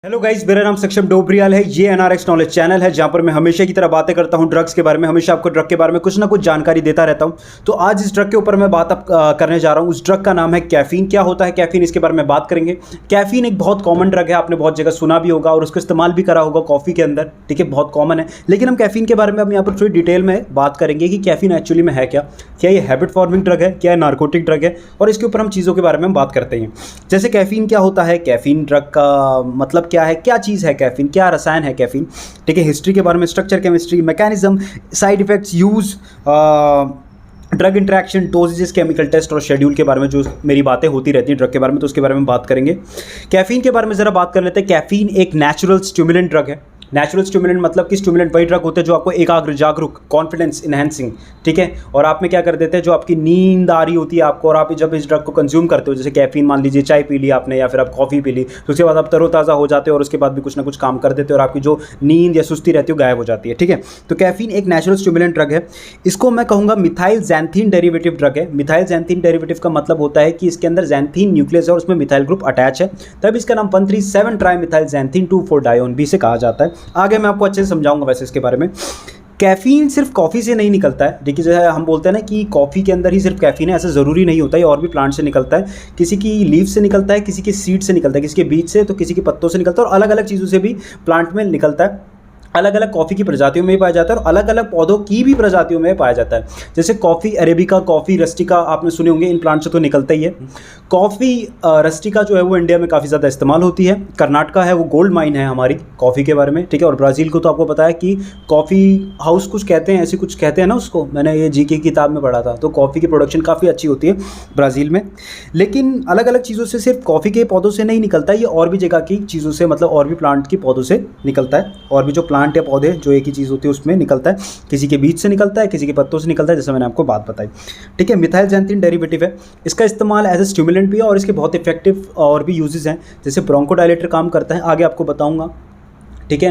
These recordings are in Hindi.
हेलो गाइस, मेरा नाम सक्षम डोबरियाल है। ये एनआरएक्स नॉलेज चैनल है जहां पर मैं हमेशा की तरह बातें करता हूं ड्रग्स के बारे में। हमेशा आपको ड्रग के बारे में कुछ ना कुछ जानकारी देता रहता हूं। तो आज इस ड्रग के ऊपर मैं बात करने जा रहा हूं। उस ड्रग का नाम है कैफीन। क्या होता है कैफीन, इसके बारे में बात करेंगे। कैफीन एक बहुत कॉमन ड्रग है, आपने बहुत जगह सुना भी होगा और उसका इस्तेमाल भी करा होगा कॉफ़ी के अंदर। ठीक है, बहुत कॉमन है। लेकिन हम कैफीन के बारे में अब यहाँ पर थोड़ी डिटेल में बात करेंगे कि कैफीन एक्चुअली में है क्या ये हैबिट फॉर्मिंग ड्रग है, क्या नार्कोटिक ड्रग है, और इसके ऊपर हम चीज़ों के बारे में हम बात करते हैं। जैसे कैफीन क्या होता है, कैफीन ड्रग का मतलब क्या है, क्या चीज़ है कैफीन, क्या रसायन है कैफीन। ठीक है, हिस्ट्री के बारे में, structure, chemistry, mechanism, side effects, use, drug interaction, doses, chemical test और शेड्यूल के बारे में जो मेरी बातें होती रहती हैं ड्रग के बारे में, तो उसके बारे में बात करेंगे। कैफीन के बारे में ज़रा बात कर लेते हैं। कैफीन एक नेचुरल स्टिमुलेंट ड्रग है। नेचुरल स्टिमुलेंट मतलब कि स्टिमुलेंट वही ड्रग होते हैं जो आपको एकाग्र, जागरूक, कॉन्फिडेंस इनहेंसिंग, ठीक है, और आप में क्या कर देते हैं, जो आपकी नींद आ रही होती है आपको और आप जब इस ड्रग को कंज्यूम करते हो, जैसे कैफीन मान लीजिए चाय पी ली आपने या फिर आप कॉफ़ी पी ली, तो उसके बाद आप तरोताज़ा हो जाते हो और उसके बाद भी कुछ ना कुछ काम कर देते हो और आपकी जो नींद या सुस्ती रहती है गायब हो जाती है। ठीक है, तो कैफीन एक नेचुरल स्टिमुलेंट ड्रग है। इसको मैं कहूँगा मिथाइल ज़ैंथीन डेरिवेटिव ड्रग है। मिथाइल ज़ैंथीन डेरिवेटिव का मतलब होता है कि इसके अंदर ज़ैंथीन न्यूक्लियस है और उसमें मिथाइल ग्रुप अटैच है, तब इसका नाम 137 ट्राई मिथाइल ज़ैंथीन 2,4 डायोन भी से कहा जाता है। आगे मैं आपको अच्छे से समझाऊंगा वैसे इसके बारे में। कैफीन सिर्फ कॉफ़ी से नहीं निकलता है। देखिए, जो है हम बोलते हैं ना कि कॉफ़ी के अंदर ही सिर्फ कैफीन है, ऐसा ज़रूरी नहीं होता है, और भी प्लांट से निकलता है। किसी की लीफ से निकलता है, किसी की सीड से निकलता है, किसी के बीज से, तो किसी के पत्तों से निकलता है, और अलग अलग चीज़ों से भी प्लांट में निकलता है। अलग अलग कॉफ़ी की प्रजातियों में भी पाया जाता है और अलग अलग पौधों की भी प्रजातियों में पाया जाता है। जैसे कॉफ़ी अरेबिका, कॉफ़ी रस्टिका आपने सुने होंगे, इन प्लांट से तो निकलता ही है। कॉफ़ी रस्टिका जो है वो इंडिया में काफ़ी ज़्यादा इस्तेमाल होती है। कर्नाटका है वो गोल्ड माइन है हमारी कॉफ़ी के बारे में। ठीक है, और ब्राज़ील को तो आपको पता है कि कॉफ़ी हाउस कुछ कहते हैं, ऐसे कुछ कहते हैं ना उसको, मैंने ये जीके की किताब में पढ़ा था। तो कॉफ़ी की प्रोडक्शन काफ़ी अच्छी होती है ब्राज़ील में। लेकिन अलग अलग चीज़ों से, सिर्फ कॉफ़ी के पौधों से नहीं निकलता, ये और भी जगह की चीज़ों से, मतलब और भी प्लांट के पौधों से निकलता है। और भी जो प्लांट या पौधे जो एक ही चीज़ होती है उसमें निकलता है। किसी के बीज से निकलता है, किसी के पत्तों से निकलता है, जैसे मैंने आपको बात बताई। ठीक है, मिथाइल ज़ैंथीन डेरिवेटिव है। इसका इस्तेमाल एज ए स्टिमुलेंट भी है और इसके बहुत इफेक्टिव और भी यूजेस हैं। जैसे ब्रोंकोडायलेटर काम करता है, आगे आपको बताऊंगा। ठीक है,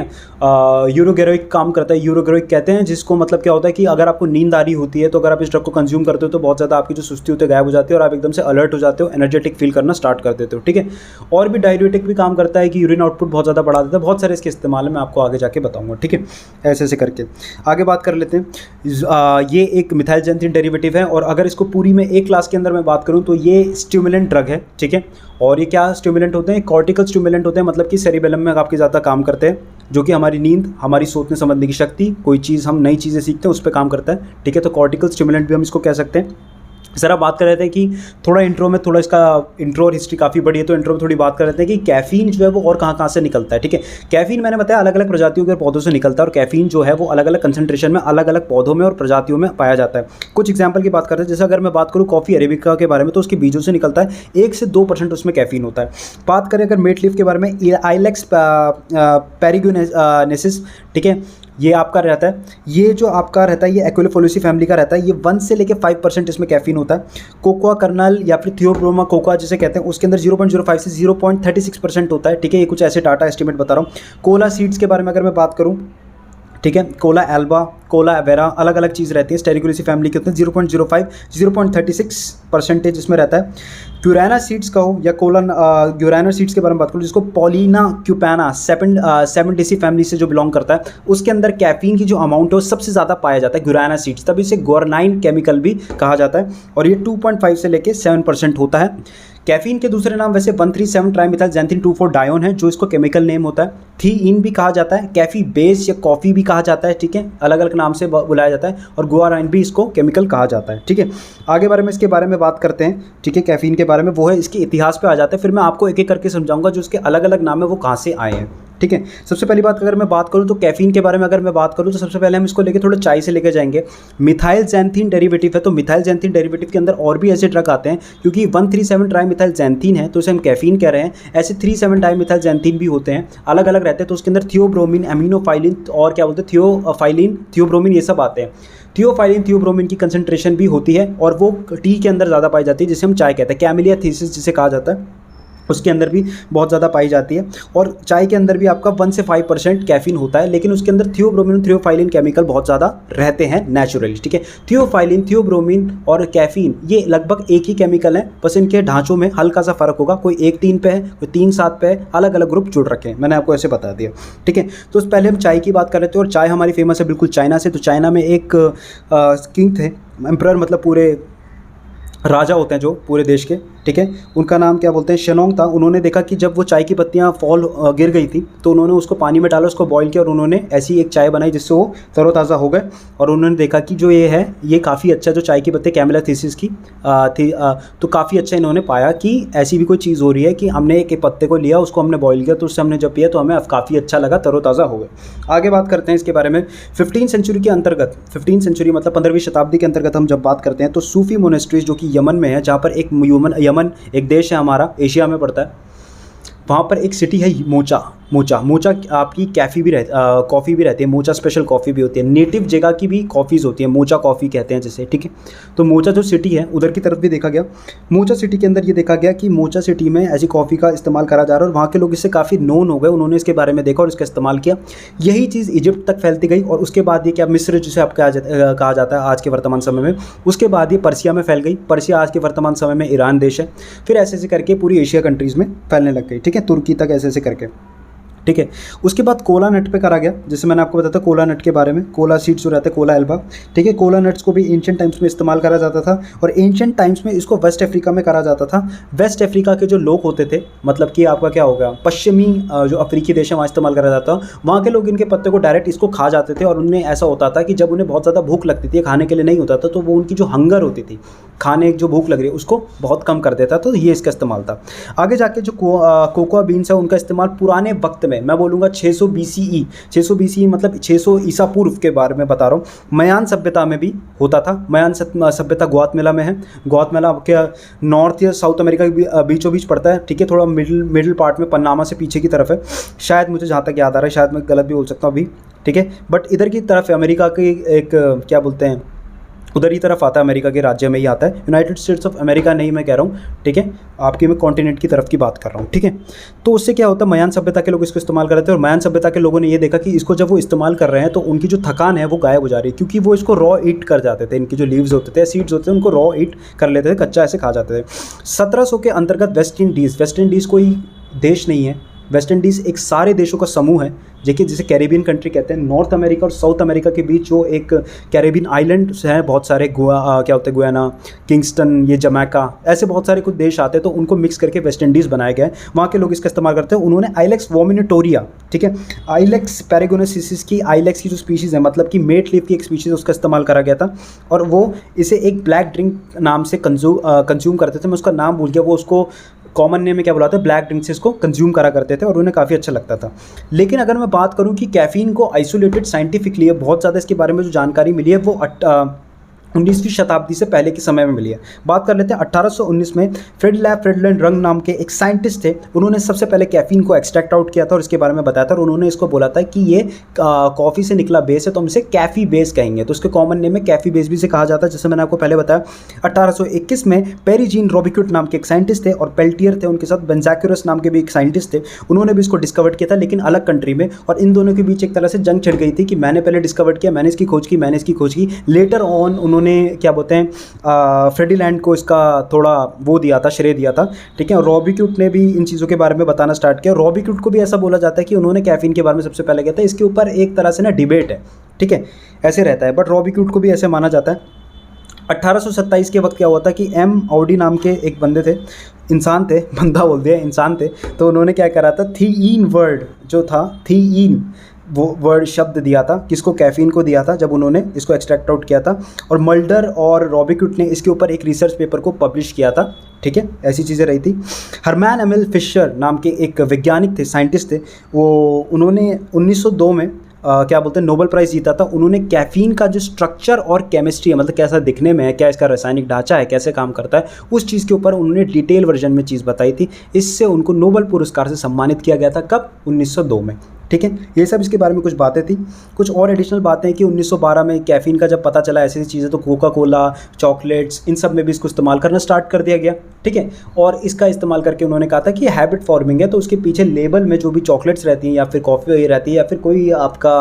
यूरोगेरोइक काम करता है। यूरोगेरोइक कहते हैं जिसको, मतलब क्या होता है कि अगर आपको नींद आ रही होती है तो अगर आप इस ड्रग को कंज्यूम करते हो तो बहुत ज़्यादा आपकी जो सुस्ती होती है गायब हो जाती है और आप एकदम से अलर्ट हो जाते हो, एनर्जेटिक फील करना स्टार्ट कर देते हो। ठीक है, और भी डाययूरेटिक भी काम करता है कि यूरिन आउटपुट बहुत ज़्यादा बढ़ा देता है। बहुत सारे इसके इस्तेमाल है, मैं आपको आगे जाके बताऊँगा। ठीक है, ऐसे ऐसे करके आगे बात कर लेते हैं। ये एक मिथाइल ज़ैंथीन डेरिवेटिव है और अगर इसको पूरी में एक क्लास के अंदर मैं बात करूँ तो ये स्टिमुलेंट ड्रग है। ठीक है, और ये क्या स्टिमुलेंट होते हैं, कॉर्टिकल स्टिमुलेंट होते हैं, मतलब कि सेरिबेलम में काफ़ी ज़्यादा काम करते हैं, जो कि हमारी नींद, हमारी सोचने समझने की शक्ति, कोई चीज़ हम नई चीज़ें सीखते हैं उस पर काम करता है। ठीक है, तो कॉर्टिकल स्टिमुलेंट भी हम इसको कह सकते हैं। ज़रा बात कर रहे थे कि थोड़ा इंट्रो में, थोड़ा इसका इंट्रो और हिस्ट्री काफ़ी बड़ी है, तो इंट्रो में थोड़ी बात कर रहे थे कि कैफीन जो है वो और कहाँ से निकलता है। ठीक है, कैफीन मैंने बताया अलग अलग प्रजातियों के पौधों से निकलता है और कैफीन जो है वो अलग अलग कंसंट्रेशन में अलग अलग पौधों में और प्रजातियों में पाया जाता है। कुछ एग्जाम्पल की बात करते हैं, जैसे अगर मैं बात करूँ कॉफ़ी अरेबिका के बारे में, तो उसके बीजों से निकलता है, 1 से 2% उसमें कैफीन होता है। बात करें अगर मेट लीफ के बारे में, आइलेक्स पेरिगोनेसिस, ठीक है, ये आपका रहता है, ये जो आपका रहता है ये एक्विलोफोलिसी फैमिली का रहता है। ये 1 से लेकर 5% इसमें कैफीन होता है। कोकोआ कर्नल या फिर थियोब्रोमा कोकोआ जिसे कहते हैं, उसके अंदर 0.05 से 0.36% होता है। ठीक है, ये कुछ ऐसे डाटा एस्टिमेट बता रहा हूँ। कोला सीड्स के बारे में अगर मैं बात करूँ, ठीक है, कोला एल्बा, कोला एवेरा, अलग अलग चीज़ रहती है। स्टेरिकुलेसी फैमिली के होते हैं, 0.05, 0.36% इसमें रहता है। क्यूराना सीड्स का हो या कोला ग्यूराना सीड्स के बारे में बात करूँ, जिसको पॉलिना क्यूपाना सेपेंडेसी फैमिली से जो बिलोंग करता है, उसके अंदर कैफीन की जो अमाउंट है वो सबसे ज़्यादा पाया जाता है, ग्यूराना सीड्स, तब इसे गुआरनाइन केमिकल भी कहा जाता है और ये 2.5 से लेकर 7% होता है। कैफीन के दूसरे नाम वैसे 137 ट्राइमिथाइल ज़ैंथीन 2,4 डायोन है, जो इसको केमिकल नेम होता है। थीइन भी कहा जाता है, कैफी बेस या कॉफ़ी भी कहा जाता है। ठीक है, अलग अलग नाम से बुलाया जाता है, और गुआराइन भी इसको केमिकल कहा जाता है। ठीक है, आगे बारे में इसके बारे में बात करते हैं। ठीक है, कैफीन के बारे में वो है, इसके इतिहास पे आ जाता है, फिर मैं आपको एक एक करके समझाऊंगा जो इसके अलग अलग नाम है वो कहाँ से आए हैं। ठीक है, सबसे पहली बात अगर मैं बात करूं तो कैफीन के बारे में अगर मैं बात करूं तो सबसे पहले हम इसको लेके थोड़ा चाय से लेके जाएंगे। मिथाइल ज़ैंथीन डेरिवेटिव है, तो मिथाइल ज़ैंथीन डेरिवेटिव के अंदर और भी ऐसे ड्रग आते हैं, क्योंकि 137 ट्राई मिथाइल ज़ैंथीन है तो इसे हम कैफीन कह रहे हैं। ऐसे 37 डाई मिथाइल ज़ैंथीन भी होते हैं, अलग अलग रहते हैं, तो उसके अंदर थियोब्रोमिन, एमिनोफाइलिन और क्या बोलते हैं थियोफाइलिन, थियोब्रोमिन, ये सब आते हैं। थियोफाइलिन, थियोब्रोमिन की कंसंट्रेशन भी होती है और वो टी के अंदर ज़्यादा पाई जाती है, जिसे हम चाय कहते हैं, कैमिलिया थीसिस जिसे कहा जाता है। उसके अंदर भी बहुत ज़्यादा पाई जाती है। और चाय के अंदर भी आपका 1 से 5% कैफ़ीन होता है, लेकिन उसके अंदर थियोब्रोमिन और थियोफाइलिन केमिकल बहुत ज़्यादा रहते हैं नेचुरली, ठीक है। थियोफाइलिन, थियोब्रोमिन और कैफ़ीन ये लगभग एक ही केमिकल है, बस इनके ढांचों में हल्का सा फ़र्क होगा। कोई 1-3 पे है, कोई 3-7 पे है, अलग अलग ग्रुप जुड़ रखे हैं, मैंने आपको ऐसे बता दिया, ठीक है। तो पहले हम चाय की बात कर रहे थे, और चाय हमारी फेमस है बिल्कुल चाइना से। तो चाइना में एक किंग थे, एम्परर, मतलब पूरे राजा होते हैं जो पूरे देश के, ठीक है। उनका नाम क्या बोलते हैं, शेनोंग था। उन्होंने देखा कि जब वो चाय की पत्तियां गिर गई थी, तो उन्होंने उसको पानी में डाला, उसको बॉईल किया, और उन्होंने ऐसी एक चाय बनाई जिससे वो तरोताज़ा हो गए। और उन्होंने देखा कि जो ये है ये काफ़ी अच्छा, जो चाय की पत्ती कैमेला थीसिस की थी, तो काफ़ी अच्छा इन्होंने पाया कि ऐसी भी कोई चीज़ हो रही है कि हमने एक पत्ते को लिया, उसको हमने बॉईल किया, तो उससे हमने जब पिया तो हमें काफ़ी अच्छा लगा, तरोताज़ा हो गए। आगे बात करते हैं इसके बारे में। 15 सेंचुरी के अंतर्गत, 15 सेंचुरी मतलब 15वीं शताब्दी के अंतर्गत हम जब बात करते हैं, तो सूफी मोनेस्ट्रीज जो कि यमन में है, जहाँ पर एक यमन एक देश है हमारा, एशिया में पड़ता है, वहाँ पर एक सिटी है मोचा आपकी कॉफ़ी भी रहती है। मोचा स्पेशल कॉफ़ी भी होती है, नेटिव जगह की भी कॉफ़ीज़ होती है, मोचा कॉफ़ी कहते हैं जिसे, ठीक है। तो मोचा जो सिटी है उधर की तरफ भी देखा गया, मोचा सिटी के अंदर ये देखा गया कि मोचा सिटी में ऐसी कॉफ़ी का इस्तेमाल करा जा रहा है, और वहाँ के लोग इससे काफ़ी नोन हो गए। उन्होंने इसके बारे में देखा और इसका इस्तेमाल किया। यही चीज़ इजिप्ट तक फैलती गई, और उसके बाद ये क्या मिस्र जिसे आप कहा जाता है आज के वर्तमान समय में, उसके बाद ये पर्सिया में फैल गई। पर्सिया आज के वर्तमान समय में ईरान देश है। फिर ऐसे ऐसे करके पूरी एशिया कंट्रीज़ में फैलने लग गई, ठीक है, तुर्की तक ऐसे ऐसे करके, ठीक है। उसके बाद कोला नट पे करा गया, जैसे मैंने आपको बताया था कोला नट के बारे में, कोला सीड्स जो रहते हैं, कोला एल्बा, ठीक है। कोला नट्स को भी एंशिएंट टाइम्स में इस्तेमाल करा जाता था, और एंशिएंट टाइम्स में इसको वेस्ट अफ्रीका में करा जाता था। वेस्ट अफ्रीका के जो लोग होते थे, मतलब कि आपका क्या होगा, पश्चिमी जो अफ्रीकी देश है वहाँ इस्तेमाल करा जाता था। वहाँ के लोग इनके पत्ते को डायरेक्ट इसको खा जाते थे, और उनमें ऐसा होता था कि जब उन्हें बहुत ज़्यादा भूख लगती थी, खाने के लिए नहीं होता था, तो वो उनकी जो हंगर होती थी, खाने जो भूख लग रही है, उसको बहुत कम कर देता। तो ये इसका इस्तेमाल था। आगे जाके जो कोकोआ बीन्स है, उनका इस्तेमाल पुराने वक्त में, मैं बोलूँगा 600 BCE, 600 BCE मतलब 600 ईसा पूर्व के बारे में बता रहा हूँ, मयान सभ्यता में भी होता था। मयान सभ्यता ग्वातेमाला में है। ग्वातेमाला क्या नॉर्थ या साउथ अमेरिका के बीचों बीच पड़ता है, ठीक है, थोड़ा मिडिल पार्ट में, पनामा से पीछे की तरफ है शायद, मुझे जहाँ तक याद आ रहा है, शायद मैं गलत भी बोल सकता हूँ अभी, ठीक है। बट इधर की तरफ है, अमेरिका की एक क्या बोलते हैं, उधर ही तरफ आता है, अमेरिका के राज्य में ही आता है, यूनाइटेड स्टेट्स ऑफ अमेरिका नहीं मैं कह रहा हूँ, ठीक है, आपकी मैं कॉन्टिनेंट की तरफ की बात कर रहा हूँ, ठीक है। तो उससे क्या होता है, मयान सभ्यता के लोग इसको इस्तेमाल कर रहे थे, और मयान सभ्यता के लोगों ने ये देखा कि इसको जब वो इस्तेमाल कर रहे हैं तो उनकी जो थकान है वो गायब हो जा रही है, क्योंकि वो इसको रॉ ईट कर जाते थे। इनकी जो लीव्स होते थे, सीड्स होते थे, उनको रॉ ईट कर लेते थे, कच्चा ऐसे खा जाते थे। 1700 के अंतर्गत वेस्ट इंडीज़ कोई देश नहीं है, वेस्ट इंडीज़ एक सारे देशों का समूह है, जिसे कैरेबियन कंट्री कहते हैं। नॉर्थ अमेरिका और साउथ अमेरिका के बीच जो एक कैरेबियन आइलैंड्स हैं बहुत सारे, क्या होते हैं, गुयाना, किंगस्टन, ये जमैका, ऐसे बहुत सारे कुछ देश आते हैं, तो उनको मिक्स करके वेस्ट इंडीज़ बनाया गया है। वहाँ के लोग इसका इस्तेमाल करते हैं। उन्होंने आइलेक्स वोमिनेटोरिया, ठीक है, आइलेक्स पैरागोनेसिस की, आइलेक्स की जो स्पीशीज़ है, मतलब कि मेट लीफ की एक स्पीशीज़, उसका इस्तेमाल करा गया था, और वो इसे एक ब्लैक ड्रिंक नाम से कंज्यूम करते थे। मैं उसका नाम भूल गया, वो उसको कॉमन नेम में क्या बुलाते हैं, ब्लैक ड्रिंक से इसको कंज्यूम करा करते थे, और उन्हें काफ़ी अच्छा लगता था। लेकिन अगर मैं बात करूं कि कैफ़ीन को आइसोलेटेड साइंटिफिकली बहुत ज़्यादा इसके बारे में जो जानकारी मिली है वो 19वीं शताब्दी से पहले के समय में मिली है। बात कर लेते हैं 1819 में फ्रेडलैंड रंग नाम के एक साइंटिस्ट थे। उन्होंने सबसे पहले कैफ़ीन को एक्सट्रैक्ट आउट किया था और इसके बारे में बताया था, और उन्होंने इसको बोला था कि ये कॉफ़ी से निकला बेस है, तो हम इसे कैफ़ी बेस कहेंगे। तो उसके कॉमन नेम में कैफ़ी बेस भी से कहा जाता है, जैसे मैंने आपको पहले बताया। 1821 में पेरीजीन रोबिक्यूट नाम के एक साइंटिस्ट थे, और पेल्टियर थे, उनके साथ बेंजाक्यूरस नाम के भी एक साइंटिस्ट थे। उन्होंने भी इसको डिस्कवर किया था, लेकिन अलग कंट्री में, और इन दोनों के बीच एक तरह से जंग छिड़ गई थी कि मैंने पहले डिस्कवर किया, मैंने इसकी खोज की। लेटर ऑन उन्होंने क्या बोलते हैं, फ्रेडीलैंड को इसका थोड़ा वो दिया था, श्रेय दिया था, ठीक है। रॉबिक्यूट ने भी इन चीज़ों के बारे में बताना स्टार्ट किया। रॉबिक्यूट को भी ऐसा बोला जाता है कि उन्होंने कैफीन के बारे में सबसे पहले किया था। इसके ऊपर एक तरह से ना डिबेट है, ठीक है, ऐसे रहता है, बट रॉबिक्यूट को भी ऐसे माना जाता है। 1827 के वक्त क्या हुआ था कि एम ऑडी नाम के एक बंदे थे, इंसान थे, बंदा बोल दिया, इंसान थे, तो उन्होंने क्या करा था, थीइन वर्ड जो था, थीइन वो वर्ड शब्द दिया था, किसको, कैफीन को दिया था, जब उन्होंने इसको एक्सट्रैक्ट आउट किया था। और मल्डर और रॉबिक्यूट ने इसके ऊपर एक रिसर्च पेपर को पब्लिश किया था, ठीक है, ऐसी चीज़ें रही थी। हरमैन एमिल फिशर नाम के एक वैज्ञानिक थे, साइंटिस्ट थे, वो उन्होंने 1902 में क्या बोलते हैं, नोबेल प्राइज़ जीता था। उन्होंने कैफ़ीन का जो स्ट्रक्चर और केमिस्ट्री है, मतलब कैसा दिखने में है, क्या इसका रासायनिक ढांचा है, कैसे काम करता है, उस चीज़ के ऊपर उन्होंने डिटेल वर्जन में चीज़ बताई थी। इससे उनको नोबेल पुरस्कार से सम्मानित किया गया था, कब, 1902 में, ठीक है, ये सब इसके बारे में कुछ बातें थी। कुछ और एडिशनल बातें कि 1912 में कैफ़ीन का जब पता चला ऐसी चीज़ें, तो कोका कोला, चॉकलेट्स, इन सब में भी इसको इस्तेमाल करना स्टार्ट कर दिया गया। ठीक है, और इसका इस्तेमाल करके उन्होंने कहा था कि हैबिट फॉर्मिंग है, तो उसके पीछे लेबल में जो भी चॉकलेट्स रहती हैं या फिर कॉफ़ी रहती है या फिर कोई आपका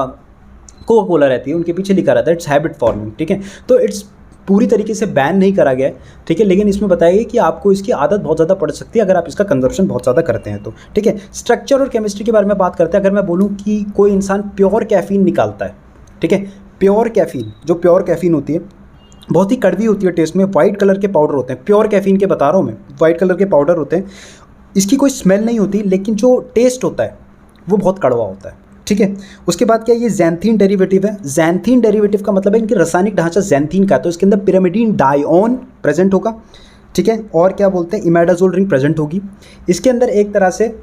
कोका कोला रहती है, उनके पीछे लिखा रहता है इट्स हैबिट फॉर्मिंग। ठीक है, तो इट्स पूरी तरीके से बैन नहीं करा गया है। ठीक है, लेकिन इसमें बताया गया कि आपको इसकी आदत बहुत ज़्यादा पड़ सकती है अगर आप इसका कंजप्शन बहुत ज़्यादा करते हैं तो। ठीक है, स्ट्रक्चर और केमिस्ट्री के बारे में बात करते हैं। अगर मैं बोलूँ कि कोई इंसान प्योर कैफ़ीन निकालता है, ठीक है, प्योर कैफ़ीन, जो प्योर कैफ़ीन होती है बहुत ही कड़वी होती है टेस्ट में, वाइट कलर के पाउडर होते हैं, प्योर कैफ़ीन के बता रहा हूँ मैं, वाइट कलर के पाउडर होते हैं, इसकी कोई स्मेल नहीं होती, लेकिन जो टेस्ट होता है वो बहुत कड़वा होता है। ठीक है, उसके बाद क्या, ये ज़ैंथीन डेरिवेटिव है। ज़ैंथीन डेरिवेटिव का मतलब है इनकी रासायनिक ढांचा ज़ैंथीन का है, तो इसके अंदर पिरामिडीन डाइऑन प्रेजेंट होगा। ठीक है, और क्या बोलते हैं, इमेडाजोल रिंग प्रेजेंट होगी। इसके अंदर एक तरह से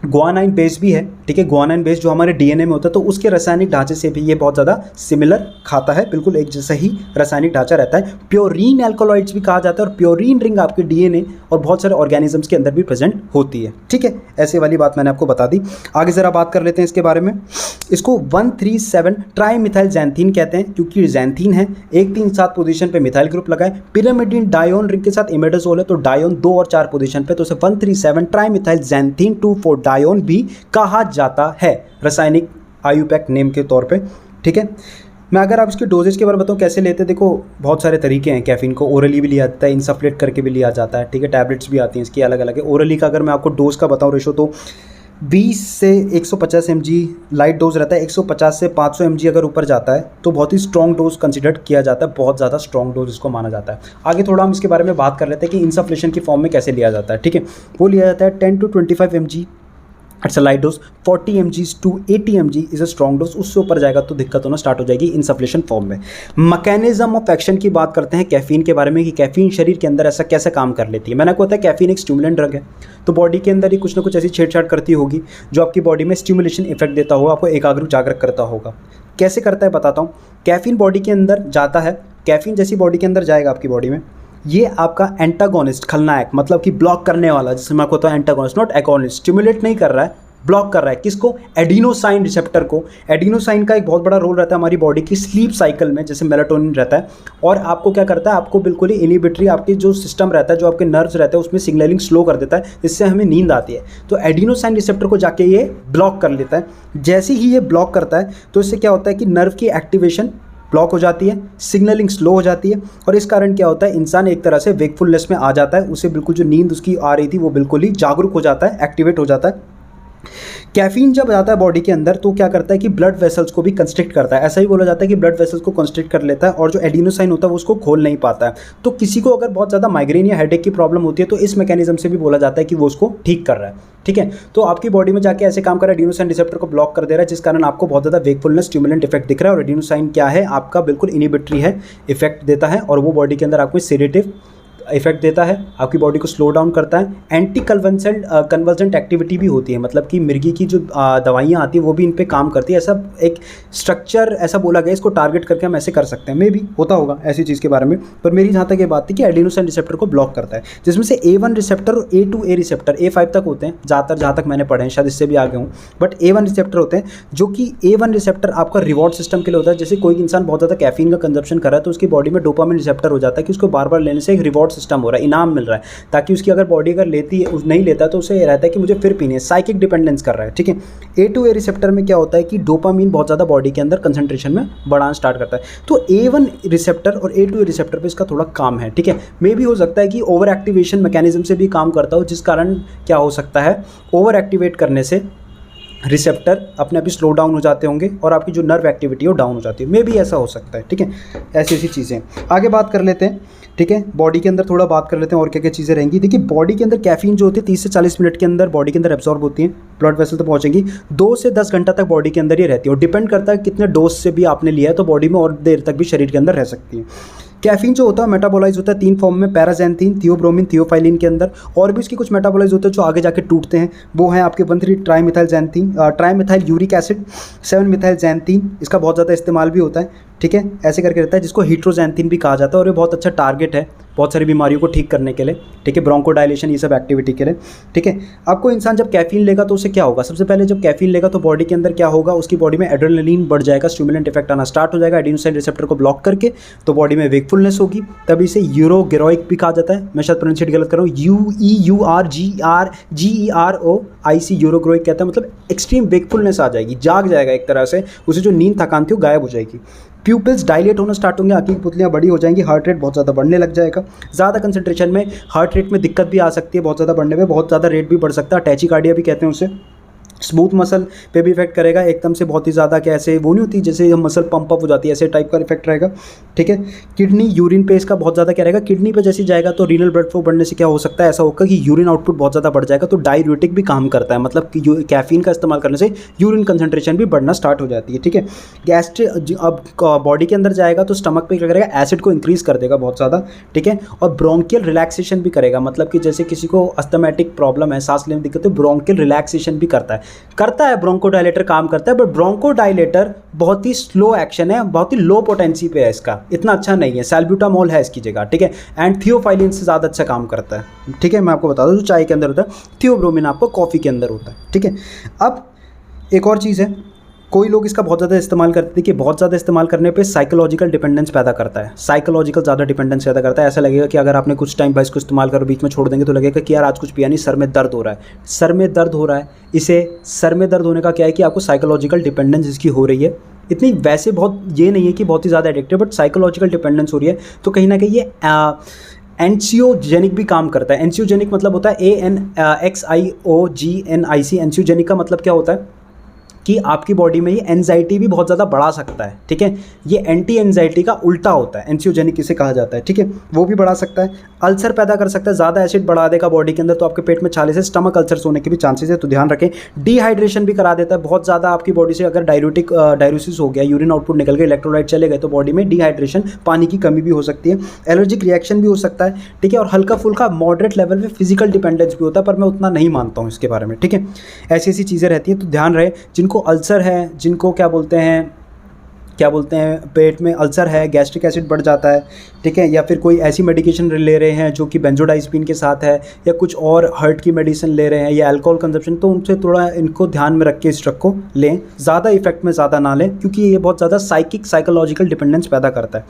ग्वानाइन बेस भी है। ठीक है, ग्वानाइन बेस जो हमारे डीएनए में होता है, तो उसके रासायनिक ढांचे से भी ये बहुत ज़्यादा सिमिलर खाता है, बिल्कुल एक जैसा ही रासायनिक ढांचा रहता है। प्योरीन एल्कोलॉइड्स भी कहा जाता है, और प्योरीन रिंग आपके डीएनए और बहुत सारे ऑर्गेनिजम्स के अंदर भी प्रेजेंट होती है। ठीक है, ऐसे वाली बात मैंने आपको बता दी। आगे ज़रा बात कर लेते हैं इसके बारे में। इसको 137 ट्राई मिथाइल ज़ैंथीन कहते हैं, क्योंकि ज़ैंथीन है, 1-3-7 पोजीशन पे मिथाइल ग्रुप लगाए। पिरामिडीन डायोन रिंग के साथ इमेडाजोल है, तो डायोन 2 और 4 पोजीशन पे, तो उसे 137 ट्राई मिथाइल ज़ैंथीन 2,4 डायोन भी कहा जाता है, रासायनिक आयुपैक नेम के तौर पे। ठीक है, मैं अगर आप इसके डोजेज के बारे में बताऊँ कैसे लेते हैं, देखो बहुत सारे तरीके हैं। कैफीन को ओरली भी लिया जाता है, इंसफ्लेट करके भी लिया जाता है। ठीक है, टैबलेट्स भी आती हैं इसकी अलग अलग है। ओरली का अगर मैं आपको डोज का बताऊँ रेशो, तो 20 से 150 mg लाइट डोज रहता है। 150 से 500 mg अगर ऊपर जाता है तो बहुत ही स्ट्रॉन्ग डोज कंसिडर किया जाता है, बहुत ज़्यादा स्ट्रॉन्ग डोज इसको माना जाता है। आगे थोड़ा हम इसके बारे में बात कर लेते हैं कि इंसफ्लेशन की फॉर्म में कैसे लिया जाता है। ठीक है, वो लिया जाता है 10 to 25 mg it's a light dose, 40 mg to 80 mg is a strong dose. उससे ऊपर जाएगा तो दिक्कत होना स्टार्ट हो जाएगी इंसफ्लेशन फॉर्म में। मैकेनिज्म ऑफ एक्शन की बात करते हैं कैफीन के बारे में कि कैफीन शरीर के अंदर ऐसा कैसे काम कर लेती है। मैंने आपको बताया कैफीन एक स्टिमुलेंट ड्रग है, तो बॉडी के अंदर ही कुछ ना कुछ ऐसी छेड़छाड़ करती होगी जो आपकी बॉडी में स्टिमुलेशन इफेक्ट देता होगा, आपको एकाग्र जागरूक करता होगा। कैसे करता है बताता हूँ। कैफीन बॉडी के अंदर जाता है, कैफीन जैसी बॉडी के अंदर जाएगा आपकी बॉडी में, ये आपका एंटागोनिस्ट, खलनायक, मतलब कि ब्लॉक करने वाला, जिसमें मैं आपको होता है एंटागोनिस्ट, नॉट एगोनिस्ट। स्टिमुलेट नहीं कर रहा है, ब्लॉक कर रहा है। किसको? एडिनोसाइन रिसेप्टर को। एडिनोसाइन का एक बहुत बड़ा रोल रहता है हमारी बॉडी की स्लीप साइकिल में, जैसे मेलाटोनिन रहता है, और आपको क्या करता है, आपको बिल्कुल ही इनिबिटरी, आपके जो सिस्टम रहता है, जो आपके नर्व्स रहते हैं, उसमें सिग्नलिंग स्लो कर देता है, जिससे हमें नींद आती है। तो एडिनोसाइन रिसेप्टर को जाके ये ब्लॉक कर लेता है। जैसे ही ये ब्लॉक करता है तो इससे क्या होता है कि नर्व की एक्टिवेशन ब्लॉक हो जाती है, सिग्नलिंग स्लो हो जाती है, और इस कारण क्या होता है, इंसान एक तरह से वेकफुलनेस में आ जाता है। उसे बिल्कुल जो नींद उसकी आ रही थी वो बिल्कुल ही जागरूक हो जाता है, एक्टिवेट हो जाता है। कैफीन जब जाता है बॉडी के अंदर तो क्या करता है कि ब्लड वेसल्स को भी कंस्ट्रिक्ट करता है। ऐसा ही बोला जाता है कि ब्लड वेसल्स को कंस्ट्रिक्ट कर लेता है, और जो एडिनोसाइन होता है वो उसको खोल नहीं पाता है। तो किसी को अगर बहुत ज़्यादा माइग्रेन या हेडेक की प्रॉब्लम होती है तो इस मैकेनिज्म से भी बोला जाता है कि वो उसको ठीक कर रहा है। ठीक है, तो आपकी बॉडी में जाके ऐसे काम कर रहा है, एडिनोसाइन रिसेप्टर को ब्लॉक कर दे रहा है, जिस कारण आपको बहुत ज़्यादा वेकफुलनेस स्टिमुलेंट इफेक्ट दिख रहा है। और एडिनोसाइन क्या है, आपका बिल्कुल इनिबिटरी है, इफेक्ट देता है, और वो बॉडी के अंदर आपको सेडेटिव इफेक्ट देता है, आपकी बॉडी को स्लो डाउन करता है। एंटी कन्वर्जेंट एक्टिविटी भी होती है, मतलब कि मिर्गी की जो दवाइयाँ आती हैं वो भी इन पे काम करती है। ऐसा एक स्ट्रक्चर ऐसा बोला गया, इसको टारगेट करके हम ऐसे कर सकते हैं। मे भी होता होगा ऐसी चीज़ के बारे में, पर मेरी जहाँ तक ये बात थी कि एडिनोसाइन रिसेप्टर को ब्लॉक करता है, जिसमें से A1 रिसेप्टर और A2A रिसेप्टर, A5 तक होते हैं ज़्यादातर, जहाँ तक मैंने पढ़े हैं, शायद इससे भी आगे हूँ, बट A1 रिसेप्टर होते हैं, जो कि A1 रिसेप्टर आपका रिवॉर्ड सिस्टम के लिए होता है। जैसे कोई इंसान बहुत ज़्यादा कैफीन का कंजप्शन कर रहा है तो उसकी बॉडी में डोपामिन रिसेप्टर हो जाता है कि उसको बार बार लेने से एक रिवॉर्ड सिस्टम हो रहा है, इनाम मिल रहा है, ताकि उसकी अगर बॉडी अगर लेती है, नहीं लेता तो उसे रहता है कि मुझे फिर पीनी है, साइकिक डिपेंडेंस कर रहा है। ठीक है, A2A रिसेप्टर में क्या होता है कि डोपामिन बहुत ज़्यादा बॉडी के अंदर कंसंट्रेशन में बढ़ाना स्टार्ट करता है। तो A1 रिसेप्टर और A2A रिसेप्टर पे इसका थोड़ा काम है। ठीक है, मे भी हो सकता है कि ओवर एक्टिवेशन मैकेनिज्म से भी काम करता हो, जिस कारण क्या हो सकता है, ओवर एक्टिवेट करने से रिसेप्टर अपने आप ही स्लो डाउन हो जाते होंगे और आपकी जो नर्व एक्टिविटी है वो डाउन हो जाती है। मे भी ऐसा हो सकता है। ठीक है, ऐसी ऐसी चीज़ें आगे बात कर लेते हैं। ठीक है, बॉडी के अंदर थोड़ा बात कर लेते हैं और क्या क्या चीज़ें रहेंगी। देखिए, बॉडी के अंदर कैफीन जो होती है 30 से 40 मिनट के अंदर बॉडी के अंदर एब्जॉर्ब होती है, ब्लड वेसल तक पहुंचेंगी, 2 से 10 घंटा तक बॉडी के अंदर ही रहती है, और डिपेंड करता है कितने डोज से भी आपने लिया है तो बॉडी में और देर तक भी शरीर के अंदर रह सकती है। कैफीन जो होता है मेटाबोलाइज होता है 3 फॉर्म में, पैराजेंथीन, थियोब्रोमिन, थियोफाइलिन के अंदर, और भी इसकी कुछ मेटाबोलाइज होते हैं जो आगे जाके टूटते हैं। वो हैं आपके 1,3 trimethyl uric acid, 7 methyl xanthine, इसका बहुत ज़्यादा इस्तेमाल भी होता है। ठीक है, ऐसे करके रहता है, जिसको हीट्रोजैंथीन भी कहा जाता है, और ये बहुत अच्छा टारगेट है बहुत सारी बीमारियों को ठीक करने के लिए, ठीक है, ब्रोंकोडायलेशन, ये सब एक्टिविटी के लिए, ठीक है। अब कोई इंसान जब कैफीन लेगा तो उसे क्या होगा, सबसे पहले जब कैफीन लेगा तो बॉडी के अंदर क्या होगा, उसकी बॉडी में एड्रेनलिन बढ़ जाएगा, स्टिमुलेंट इफेक्ट आना स्टार्ट हो जाएगा एडेनोसाइन रिसेप्टर को ब्लॉक करके, तो बॉडी में वेकफुलनेस होगी, तभी इसे यूरोगेरोइक भी कहा जाता है। मैं शायद प्रोनाउंसिएट गलत कर रहा हूँ, UEURGEROIC यूरोगेरोइक कहता है, मतलब एक्सट्रीम वेकफुलनेस आ जाएगी, जाग जाएगा एक तरह से, उसे जो नींद थकान थी वो गायब हो जाएगी। प्यूपिल्स डायलेट होना स्टार्ट होंगे, आंखों की पुतलियाँ बड़ी हो जाएंगी, हार्ट रेट बहुत ज़्यादा बढ़ने लग जाएगा। ज़्यादा कंसंट्रेशन में हार्ट रेट में दिक्कत भी आ सकती है, बहुत ज़्यादा बढ़ने में बहुत ज़्यादा रेट भी बढ़ सकता है, टैचिकार्डिया भी कहते हैं उसे। स्मूथ मसल पे भी इफेक्ट करेगा, एकदम से बहुत ही ज़्यादा क्या ऐसे वो नहीं होती जैसे मसल पंप अप हो जाती है, ऐसे टाइप का इफेक्ट रहेगा, ठीक है। किडनी यूरिन पे इसका बहुत ज़्यादा क्या रहेगा, किडनी पे जैसे जाएगा तो रीनल ब्लड फ्लो बढ़ने से क्या हो सकता है, ऐसा होगा कि यूरिन आउटपुट बहुत ज़्यादा बढ़ जाएगा, तो डाययूरेटिक भी काम करता है, मतलब कि कैफीन का इस्तेमाल करने से यूरिन कंसंट्रेशन भी बढ़ना स्टार्ट हो जाती है, ठीक है। गैस्ट्रिक अब बॉडी के अंदर जाएगा तो स्टमक पे क्या करेगा, एसिड को इंक्रीज़ कर देगा बहुत ज़्यादा, ठीक है, और ब्रोंकियल रिलैक्सेशन भी करेगा, मतलब कि जैसे किसी को अस्थमैटिक प्रॉब्लम है, सांस लेने में दिक्कत है, ब्रोंकियल रिलैक्सेशन भी करता है ब्रोंकोडायलेटर काम करता है, बट ब्रोंकोडायलेटर बहुत ही स्लो एक्शन है, बहुत ही लो पोटेंसी पे है, इसका इतना अच्छा नहीं है, सैल्ब्यूटामोल है इसकी जगह, ठीक है, एंड थियोफाइलिन से ज़्यादा अच्छा काम करता है, ठीक है। मैं आपको बता दूं जो चाय के अंदर होता है, थियोब्रोमिन आपको कॉफ़ी के अंदर होता है, ठीक है। अब एक और चीज़ है, कोई लोग इसका बहुत ज़्यादा इस्तेमाल करते हैं कि बहुत ज़्यादा इस्तेमाल करने पे साइकोलॉजिकल डिपेंडेंस पैदा करता है, साइकोलॉजिकल ज़्यादा डिपेंडेंस पैदा करता है। ऐसा लगेगा कि अगर आपने कुछ टाइम बाद इसको इस्तेमाल करो, बीच में छोड़ देंगे तो लगेगा कि यार आज कुछ पिया नहीं, सर में दर्द हो रहा है, सर में दर्द हो रहा है। इसे सर में दर्द होने का क्या है कि आपको साइकोलॉजिकल डिपेंडेंस इसकी हो रही है, इतनी वैसे बहुत ये नहीं है कि बहुत ही ज़्यादा एडिक्टिव, बट साइकोलॉजिकल डिपेंडेंस हो रही है, तो कहीं ना कहीं ये एंसियोजेनिक भी काम करता है। एंसियोजेनिक मतलब होता है ANXIOGNIC, एंसियोजेनिक का मतलब क्या होता है कि आपकी बॉडी में ये एंजाइटी भी बहुत ज़्यादा बढ़ा सकता है, ठीक है, ये एंटी एंजाइटी का उल्टा होता है, एंसियोजेनिक इसे कहा जाता है, ठीक है, वो भी बढ़ा सकता है। अल्सर पैदा कर सकता है, ज़्यादा एसिड बढ़ा देगा बॉडी के अंदर तो आपके पेट में छाले से स्टमक अल्सर्स होने के भी चांसेस है, तो ध्यान रखें। डिहाइड्रेशन भी करा देता है, बहुत ज़्यादा आपकी बॉडी से अगर डाययूरेसिस हो गया, यूरिन आउटपुट निकल गया, इलेक्ट्रोलाइट चले गए, तो बॉडी में डिहाइड्रेशन, पानी की कमी भी हो सकती है, एलर्जिक रिएक्शन भी हो सकता है, ठीक है, और हल्का फुल्का मॉडरेट लेवल में फिजिकल डिपेंडेंस भी होता है, पर मैं उतना नहीं मानता हूँ इसके बारे में, ठीक है। ऐसी ऐसी चीज़ें रहती हैं, तो ध्यान रहे, जिनको अल्सर है, जिनको क्या बोलते हैं पेट में अल्सर है, गैस्ट्रिक एसिड बढ़ जाता है, ठीक है, या फिर कोई ऐसी मेडिकेशन ले रहे हैं जो कि बेंजोडाइज़पीन के साथ है, या कुछ और हार्ट की मेडिसिन ले रहे हैं, या अल्कोहल कंजप्शन, तो उनसे थोड़ा इनको ध्यान में रख के इस ड्रग को लें, ज़्यादा इफेक्ट में ज़्यादा ना लें, क्योंकि ये बहुत ज़्यादा साइकोलॉजिकल डिपेंडेंस पैदा करता है।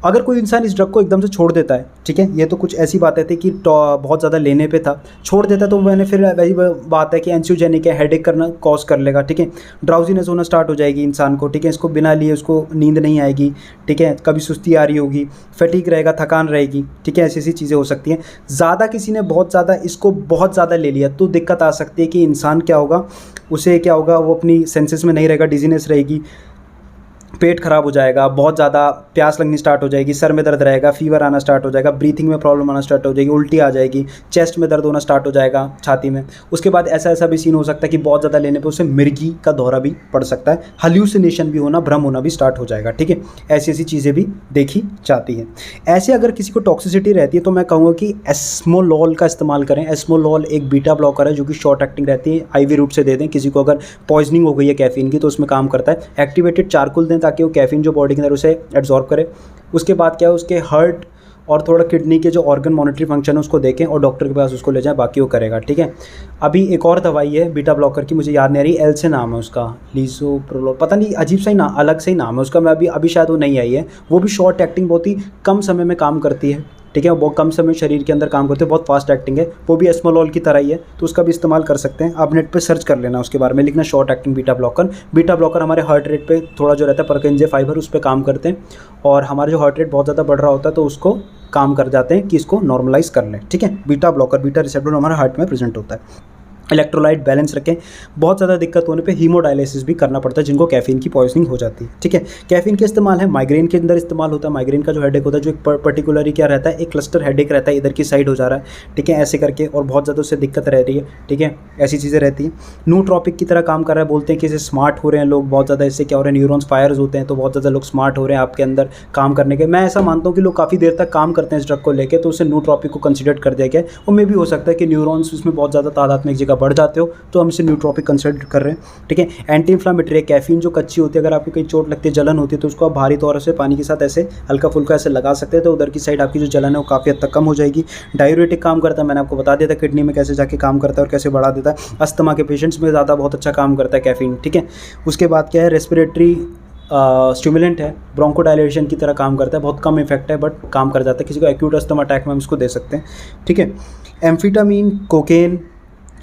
अगर कोई इंसान इस ड्रग को एकदम से छोड़ देता है, ठीक है, ये तो कुछ ऐसी बातें थी कि बहुत ज़्यादा लेने पे था, छोड़ देता है, तो मैंने फिर वही बात है कि एंसियोजेनिक है, हेडेक करना कॉज कर लेगा, ठीक है, ड्राउजीनेस होना स्टार्ट हो जाएगी इंसान को, ठीक है, इसको बिना लिए उसको नींद नहीं आएगी, ठीक है, कभी सुस्ती आ रही होगी, फटीक रहेगा, थकान रहेगी, ठीक है, ऐसी ऐसी चीज़ें हो सकती हैं। ज़्यादा किसी ने बहुत ज़्यादा इसको बहुत ज़्यादा ले लिया तो दिक्कत आ सकती है कि इंसान क्या होगा, उसे क्या होगा, वो अपनी सेंसेस में नहीं रहेगा, डिजीनेस रहेगी, पेट खराब हो जाएगा, बहुत ज़्यादा प्यास लगनी स्टार्ट हो जाएगी, सर में दर्द रहेगा, फीवर आना स्टार्ट हो जाएगा, ब्रीथिंग में प्रॉब्लम आना स्टार्ट हो जाएगी, उल्टी आ जाएगी, चेस्ट में दर्द होना स्टार्ट हो जाएगा, छाती में। उसके बाद ऐसा भी सीन हो सकता है कि बहुत ज़्यादा लेने पे उसे मिर्गी का दौरा भी पड़ सकता है, हल्यूसिनेशन भी होना, भ्रम होना भी स्टार्ट हो जाएगा, ठीक है। ऐसी ऐसी चीज़ें भी देखी जाती हैं। ऐसे अगर किसी को टॉक्सिसिटी रहती है तो मैं कहूँगा कि एस्मोलॉल का इस्तेमाल करें। एस्मोलॉल एक बीटा ब्लॉकर है जो कि शॉर्ट एक्टिंग रहती है, IV रूट से दे दें। किसी को अगर पॉइजनिंग हो गई है कैफीन की तो उसमें काम करता है। एक्टिवेटेड चारकोल दें ताकि वो कैफीन जो बॉडी के अंदर उसे एब्जॉर्ब करे। उसके बाद क्या है, उसके हार्ट और थोड़ा किडनी के जो ऑर्गन मॉनिटरी फंक्शन है उसको देखें और डॉक्टर के पास उसको ले जाएं, बाकी वो करेगा, ठीक है। अभी एक और दवाई है बीटा ब्लॉकर की, मुझे याद नहीं आ रही, एल से नाम है उसका, लीजोप्रोलोल, पता नहीं, अजीब सा ही नाम, अलग से ही नाम है उसका, मैं अभी शायद वो नहीं आई है। वो भी शॉर्ट एक्टिंग, बहुत ही कम समय में काम करती है, ठीक है, वो बहुत कम समय शरीर के अंदर काम करते हैं, बहुत फास्ट एक्टिंग है। वो भी एस्मोलॉल की तरह ही है, तो उसका भी इस्तेमाल कर सकते हैं। आप नेट पे सर्च कर लेना, उसके बारे में लिखना short acting beta blocker. Beta blocker हमारे हार्ट रेट पे थोड़ा जो रहता है परकिंजे फाइबर, उस पर काम करते हैं, और हमारा जो हार्ट रेट बहुत ज़्यादा बढ़ रहा होता है तो उसको काम कर जाते हैं कि इसको नॉर्मलाइज कर लें, ठीक है। बीटा ब्लॉकर, बीटा रिसेप्टर हमारे हार्ट में प्रेजेंट होता है। इलेक्ट्रोलाइट बैलेंस रखें। बहुत ज़्यादा दिक्कत होने पे हीमोडायलिसिस भी करना पड़ता है जिनको कैफीन की पॉइजनिंग हो जाती है, ठीक है। कैफीन के इस्तेमाल है माइग्रेन के अंदर इस्तेमाल होता है। माइग्रेन का जो हेडेक होता है, जो एक पर्टिकुलरली क्या रहता है, एक क्लस्टर हेडेक रहता है, इधर की साइड हो जा रहा है, ठीक है, ऐसे करके, और बहुत ज़्यादा उससे दिक्कत रह रही है, ठीक है, ऐसी चीज़ें रहती हैं। नूट्रॉपिक की तरह काम कर रहा है, बोलते हैं कि इसे स्मार्ट हो रहे हैं लोग बहुत ज़्यादा, इससे क्या हो रहा है, न्यूरॉन्स फायर्स होते हैं, तो बहुत ज़्यादा लोग स्मार्ट हो रहे हैं आपके अंदर काम करने के। मैं ऐसा मानता हूँ कि लोग काफ़ी देर तक काम करते हैं इस ड्रग को लेकर, तो उसे नूट्रॉपिक को कंसिडर कर दिया गया है। और मे भी हो सकता है कि न्यूरॉन्स उसमें बहुत ज़्यादा तादाद में एक जगह बढ़ जाते हो तो हम इसे न्यूट्रोपिक कंसिडर कर रहे हैं, ठीक है। एंटी इन्फ्लामेटरी है, कैफीन जो कच्ची होती है, अगर आपको कहीं चोट लगती है, जलन होती है, तो उसको आप भारी तौर से पानी के साथ ऐसे हल्का फुल्का ऐसे लगा सकते हैं, तो उधर की साइड आपकी जो जलन है वो काफ़ी हद तक कम हो जाएगी। डायूरेटिक काम करता है, मैंने आपको बता दिया था किडनी में कैसे जाके काम करता है और कैसे बढ़ा देता है। अस्थमा के पेशेंट्स में ज़्यादा बहुत अच्छा काम करता है कैफीन, ठीक है। उसके बाद क्या है, रेस्पिरेटरी स्टिमुलेंट है, ब्रोंकोडायलेशन की तरह काम करता है, बहुत कम इफेक्ट है बट काम कर जाता है। किसी को एक्यूट अस्थमा अटैक में हम इसको दे सकते हैं, ठीक है। एम्फीटामीन, कोकेन,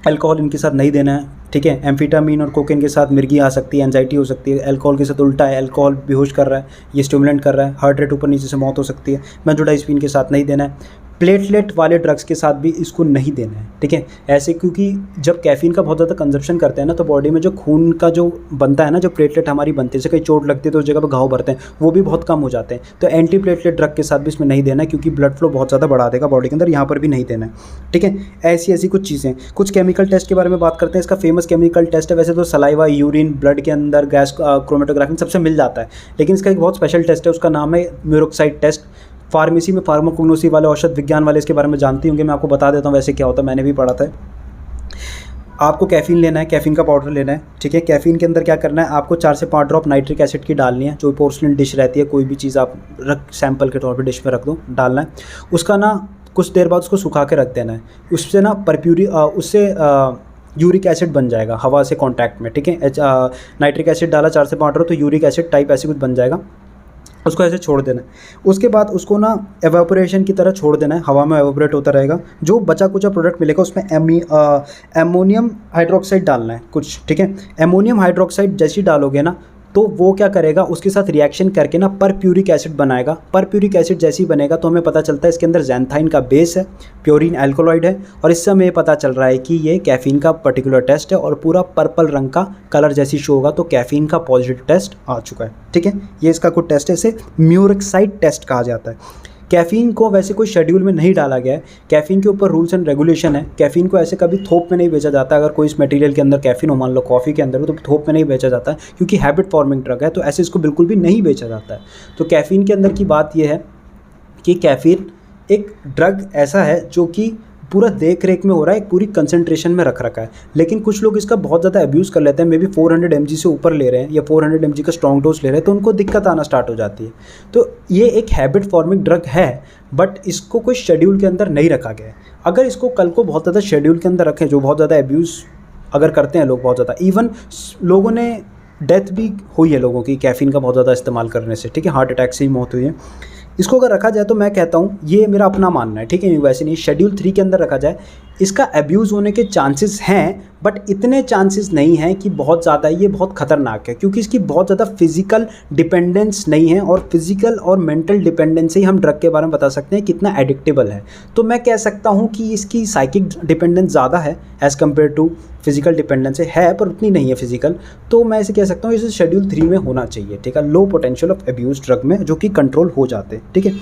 अल्कोहल इनके साथ नहीं देना है, ठीक है। एम्फीटामीन और कोकेन के साथ मिर्गी आ सकती है, एंजाइटी हो सकती है। अल्कोहल के साथ उल्टा है, अल्कोहल बेहोश कर रहा है, ये स्टिमुलेंट कर रहा है, हार्ट रेट ऊपर नीचे से मौत हो सकती है। बेंजोडाइज़पीन के साथ नहीं देना है। प्लेटलेट वाले ड्रग्स के साथ भी इसको नहीं देना है, ठीक है। ऐसे क्योंकि जब कैफीन का बहुत ज़्यादा कंजप्शन करते हैं ना, तो बॉडी में जो खून का जो बनता है ना, जो प्लेटलेट हमारी बनती है, जैसे कहीं चोट लगती है तो उस जगह पर घाव भरते हैं, वो भी बहुत कम हो जाते हैं। तो एंटी प्लेटलेट ड्रग के साथ भी इसमें नहीं देना है, क्योंकि ब्लड फ्लो बहुत ज़्यादा बढ़ा देगा बॉडी के अंदर, यहाँ पर भी नहीं देना है, ठीक है। ऐसी कुछ चीज़ें। कुछ केमिकल टेस्ट के बारे में बात करते हैं। इसका फेमस केमिकल टेस्ट है, वैसे तो सलाइवा, यूरिन, ब्लड के अंदर गैस क्रोमेटोग्राफी सबसे मिल जाता है, लेकिन इसका एक बहुत स्पेशल टेस्ट है, उसका नाम है म्यूरोक्साइड टेस्ट। फार्मेसी में फार्माकोग्नोसी वाले, औषध विज्ञान वाले इसके बारे में जानते होंगे, मैं आपको बता देता हूँ वैसे क्या होता है, मैंने भी पढ़ा था। आपको कैफ़ीन लेना है, कैफ़ीन का पाउडर लेना है, ठीक है। कैफ़ीन के अंदर क्या करना है, आपको 4 से 5 ड्रॉप नाइट्रिक एसिड की डालनी है। जो पोर्सलिन डिश रहती है, कोई भी चीज़ आप सैंपल के तौर पर डिश में रख दो, डालना है। उसका ना कुछ देर बाद उसको सुखा के रख देना है। उससे ना उससे यूरिक एसिड बन जाएगा हवा से कांटेक्ट में, ठीक है। नाइट्रिक एसिड डाला 4 से 5 ड्रॉप, तो यूरिक एसिड टाइप ऐसे कुछ बन जाएगा, उसको ऐसे छोड़ देना है। उसके बाद उसको ना एवापोरेशन की तरह छोड़ देना है, हवा में एवापोरेट होता रहेगा। जो बचा कुचा प्रोडक्ट मिलेगा उसमें एमोनियम हाइड्रोक्साइड डालना है कुछ, ठीक है। एमोनियम हाइड्रोक्साइड जैसे ही डालोगे ना, तो वो क्या करेगा, उसके साथ रिएक्शन करके ना परप्यूरिक एसिड बनाएगा। परप्यूरिक एसिड जैसे ही बनेगा तो हमें पता चलता है इसके अंदर ज़ैंथाइन का बेस है, प्योरीन एल्कोलॉइड है, और इससे हमें पता चल रहा है कि ये कैफ़ीन का पर्टिकुलर टेस्ट है, और पूरा पर्पल रंग का कलर जैसी शो होगा, तो कैफ़ीन का पॉजिटिव टेस्ट आ चुका है, ठीक है। ये इसका कुछ टेस्ट है, इसे म्यूरोक्साइड टेस्ट कहा जाता है। कैफ़ीन को वैसे कोई शेड्यूल में नहीं डाला गया है, कैफ़ीन के ऊपर रूल्स एंड रेगुलेशन है। कैफ़ीन को ऐसे कभी थोप में नहीं बेचा जाता। अगर कोई इस मटेरियल के अंदर कैफ़ीन हो, मान लो कॉफ़ी के अंदर हो, तो थोप में नहीं बेचा जाता है, क्योंकि हैबिट फॉर्मिंग ड्रग है, तो ऐसे इसको बिल्कुल भी नहीं बेचा जाता है। तो कैफ़ीन के अंदर की बात यह है कि कैफ़ीन एक ड्रग ऐसा है जो कि पूरा देख रेख में हो रहा है, एक पूरी कंसंट्रेशन में रख रखा है। लेकिन कुछ लोग इसका बहुत ज़्यादा अब्यूज़ कर लेते हैं, मे बी 400 mg से ऊपर ले रहे हैं या 400 mg का स्ट्रॉन्ग डोज ले रहे हैं, तो उनको दिक्कत आना स्टार्ट हो जाती है। तो ये एक हैबिट फॉर्मिंग ड्रग है, बट इसको कोई शेड्यूल के अंदर नहीं रखा गया है। अगर इसको कल को बहुत ज़्यादा शेड्यूल के अंदर रखें, जो बहुत ज़्यादा अब्यूज़ अगर करते हैं लोग बहुत ज़्यादा, इवन लोगों ने डेथ भी हुई है लोगों की कैफ़ीन का बहुत ज़्यादा इस्तेमाल करने से, ठीक है। हार्ट अटैक से ही मौत हुई है। इसको अगर रखा जाए तो मैं कहता हूँ, ये मेरा अपना मानना है, ठीक है, वैसे नहीं, शेड्यूल 3 के अंदर रखा जाए, इसका अब्यूज़ होने के चांसेस हैं, बट इतने चांसेस नहीं हैं कि बहुत ज़्यादा ये बहुत ख़तरनाक है, क्योंकि इसकी बहुत ज़्यादा फिजिकल डिपेंडेंस नहीं है, और फिजिकल और मेंटल डिपेंडेंस से ही हम ड्रग के बारे में बता सकते हैं कितना एडिक्टेबल है। तो मैं कह सकता हूँ कि इसकी साइकिक डिपेंडेंस ज़्यादा है as compare to physical dependence है, पर उतनी नहीं है फिजिकल। तो मैं इसे कह सकता हूँ इसे शेड्यूल 3 में होना चाहिए, ठीक है, low potential of abuse drug में, जो कि कंट्रोल हो जाते हैं, ठीक है।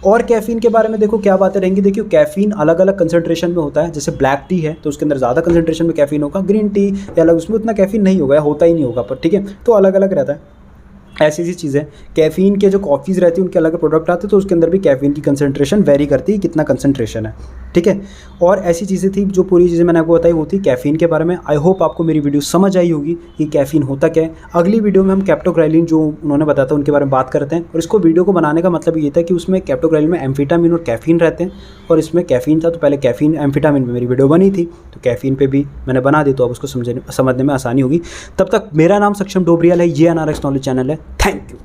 और कैफ़ीन के बारे में देखो क्या बातें रहेंगी। देखिए, कैफ़ीन अलग अलग कंसंट्रेशन में होता है। जैसे ब्लैक टी है तो उसके अंदर ज़्यादा कंसंट्रेशन में कैफ़ीन होगा, ग्रीन टी या अलग उसमें उतना कैफ़ीन नहीं होगा, होता ही नहीं होगा, पर ठीक है, तो अलग अलग रहता है। ऐसी सी चीज़ें, कैफ़ीन के जो कॉफ़ीज़ रहती हैं उनके अलग प्रोडक्ट आते हैं, तो उसके अंदर भी कैफ़ीन की कंसंट्रेशन वेरी करती है, कितना कंसंट्रेशन है, ठीक है। और ऐसी चीज़ें थी, जो पूरी चीज़ें मैंने आपको बताई वो थी कैफ़ीन के बारे में। आई होप आपको मेरी वीडियो समझ आई होगी कि कैफ़ीन होता क्या है। अगली वीडियो में हम कैप्टोग्राइलिन जो उन्होंने बताया था उनके बारे में बात करते हैं। और इसको वीडियो को बनाने का मतलब ये था कि उसमें कैप्टोग्राइलिन में एम्फीटामिन और कैफ़ीन रहते हैं, और इसमें कैफ़ीन था, तो पहले कैफ़ीन एम्फीटामिन में मेरी वीडियो बनी थी, तो कैफ़ीन पे भी मैंने बना दी, तो अब उसको समझने में आसानी होगी। तब तक मेरा नाम सक्षम डोबरियाल है, ये NRX नॉलेज चैनल है। Thank you.